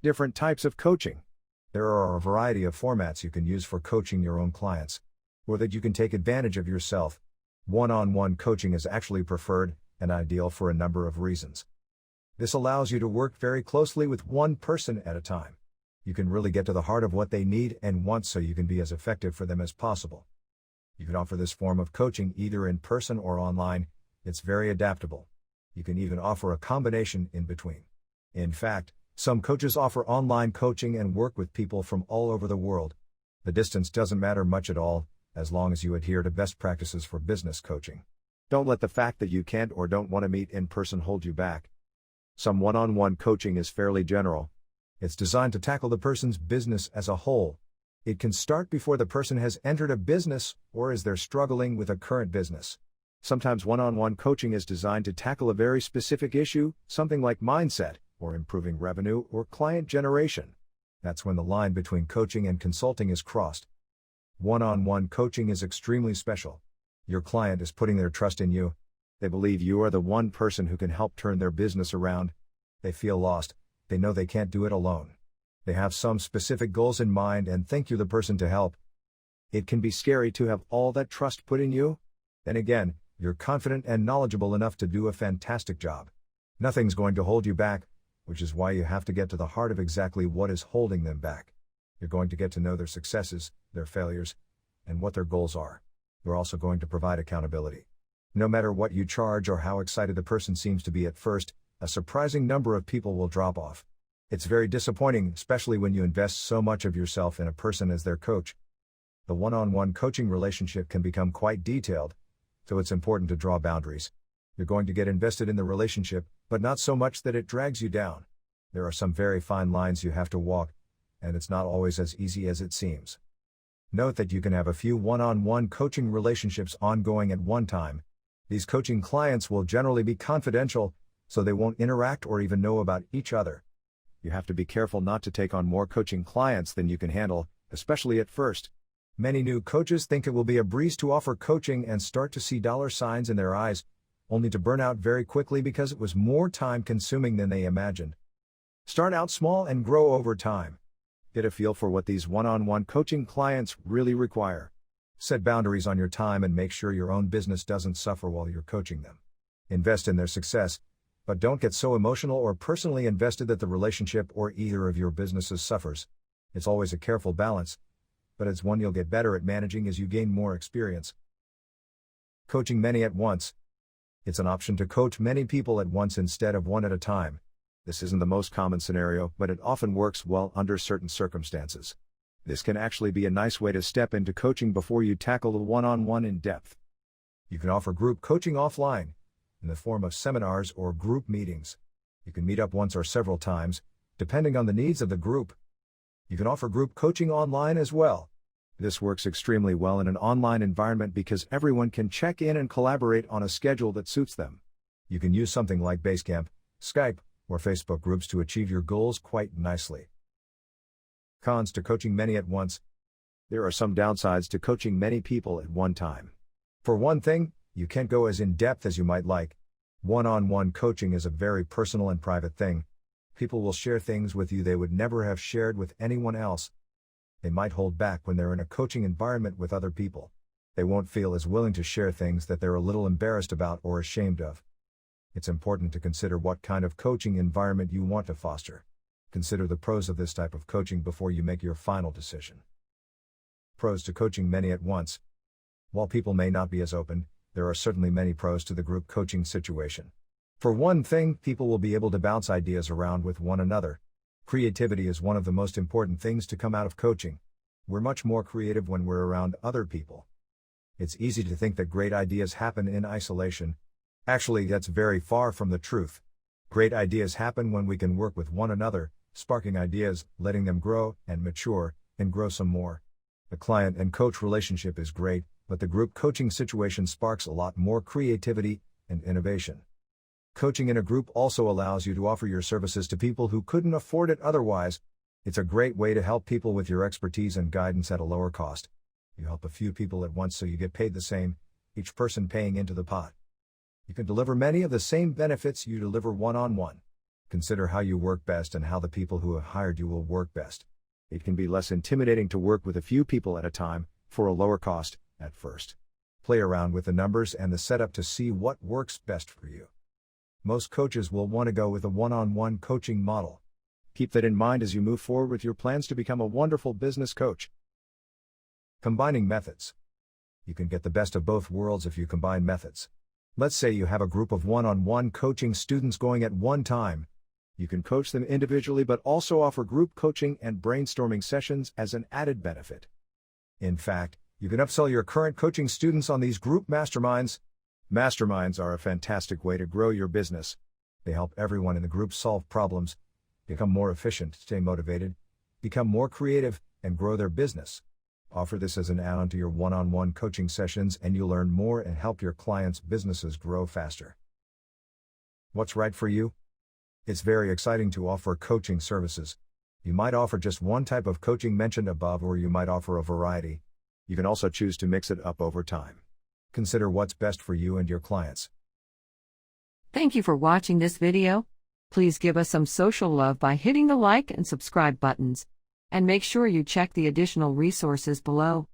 Different types of coaching. There are a variety of formats you can use for coaching your own clients, or that you can take advantage of yourself. One-on-one coaching is actually preferred and ideal for a number of reasons. This allows you to work very closely with one person at a time. You can really get to the heart of what they need and want so you can be as effective for them as possible. You can offer this form of coaching either in person or online. It's very adaptable. You can even offer a combination in between. In fact, some coaches offer online coaching and work with people from all over the world. The distance doesn't matter much at all, as long as you adhere to best practices for business coaching. Don't let the fact that you can't or don't want to meet in person hold you back. Some one-on-one coaching is fairly general. It's designed to tackle the person's business as a whole. It can start before the person has entered a business or as they're struggling with a current business. Sometimes one-on-one coaching is designed to tackle a very specific issue, something like mindset, or improving revenue or client generation. That's when the line between coaching and consulting is crossed. One-on-one coaching is extremely special. Your client is putting their trust in you. They believe you are the one person who can help turn their business around. They feel lost. They know they can't do it alone. They have some specific goals in mind and think you're the person to help. It can be scary to have all that trust put in you. Then again, you're confident and knowledgeable enough to do a fantastic job. Nothing's going to hold you back, which is why you have to get to the heart of exactly what is holding them back. You're going to get to know their successes, their failures, and what their goals are. You're also going to provide accountability. No matter what you charge or how excited the person seems to be at first, a surprising number of people will drop off. It's very disappointing, especially when you invest so much of yourself in a person as their coach. The one-on-one coaching relationship can become quite detailed, so it's important to draw boundaries. You're going to get invested in the relationship, but not so much that it drags you down. There are some very fine lines you have to walk, and it's not always as easy as it seems. Note that you can have a few one-on-one coaching relationships ongoing at one time. These coaching clients will generally be confidential, so they won't interact or even know about each other. You have to be careful not to take on more coaching clients than you can handle, especially at first. Many new coaches think it will be a breeze to offer coaching and start to see dollar signs in their eyes, only to burn out very quickly because it was more time-consuming than they imagined. Start out small and grow over time. Get a feel for what these one-on-one coaching clients really require. Set boundaries on your time and make sure your own business doesn't suffer while you're coaching them. Invest in their success, but don't get so emotional or personally invested that the relationship or either of your businesses suffers. It's always a careful balance, but it's one you'll get better at managing as you gain more experience. Coaching many at once. It's an option to coach many people at once instead of one at a time. This isn't the most common scenario, but it often works well under certain circumstances. This can actually be a nice way to step into coaching before you tackle the one-on-one in depth. You can offer group coaching offline, in the form of seminars or group meetings. You can meet up once or several times, depending on the needs of the group. You can offer group coaching online as well. This works extremely well in an online environment because everyone can check in and collaborate on a schedule that suits them. You can use something like Basecamp, Skype, or Facebook groups to achieve your goals quite nicely. Cons to coaching many at once. There are some downsides to coaching many people at one time. For one thing, you can't go as in-depth as you might like. One-on-one coaching is a very personal and private thing. People will share things with you they would never have shared with anyone else. They might hold back when they're in a coaching environment with other people. They won't feel as willing to share things that they're a little embarrassed about or ashamed of. It's important to consider what kind of coaching environment you want to foster. Consider the pros of this type of coaching before you make your final decision. Pros to coaching many at once. While people may not be as open, there are certainly many pros to the group coaching situation. For one thing, people will be able to bounce ideas around with one another. Creativity is one of the most important things to come out of coaching. We're much more creative when we're around other people. It's easy to think that great ideas happen in isolation. Actually, that's very far from the truth. Great ideas happen when we can work with one another, sparking ideas, letting them grow and mature, and grow some more. The client and coach relationship is great, but the group coaching situation sparks a lot more creativity and innovation. Coaching in a group also allows you to offer your services to people who couldn't afford it otherwise. It's a great way to help people with your expertise and guidance at a lower cost. You help a few people at once so you get paid the same, each person paying into the pot. You can deliver many of the same benefits you deliver one-on-one. Consider how you work best and how the people who have hired you will work best. It can be less intimidating to work with a few people at a time, for a lower cost, at first. Play around with the numbers and the setup to see what works best for you. Most coaches will want to go with a one-on-one coaching model. Keep that in mind as you move forward with your plans to become a wonderful business coach. Combining methods. You can get the best of both worlds if you combine methods. Let's say you have a group of one-on-one coaching students going at one time. You can coach them individually but also offer group coaching and brainstorming sessions as an added benefit. In fact, you can upsell your current coaching students on these group masterminds. Masterminds are a fantastic way to grow your business. They help everyone in the group solve problems, become more efficient, stay motivated, become more creative, and grow their business. Offer this as an add-on to your one-on-one coaching sessions and you'll learn more and help your clients' businesses grow faster. What's right for you? It's very exciting to offer coaching services. You might offer just one type of coaching mentioned above, or you might offer a variety. You can also choose to mix it up over time. Consider what's best for you and your clients. Thank you for watching this video. Please give us some social love by hitting the like and subscribe buttons. And make sure you check the additional resources below.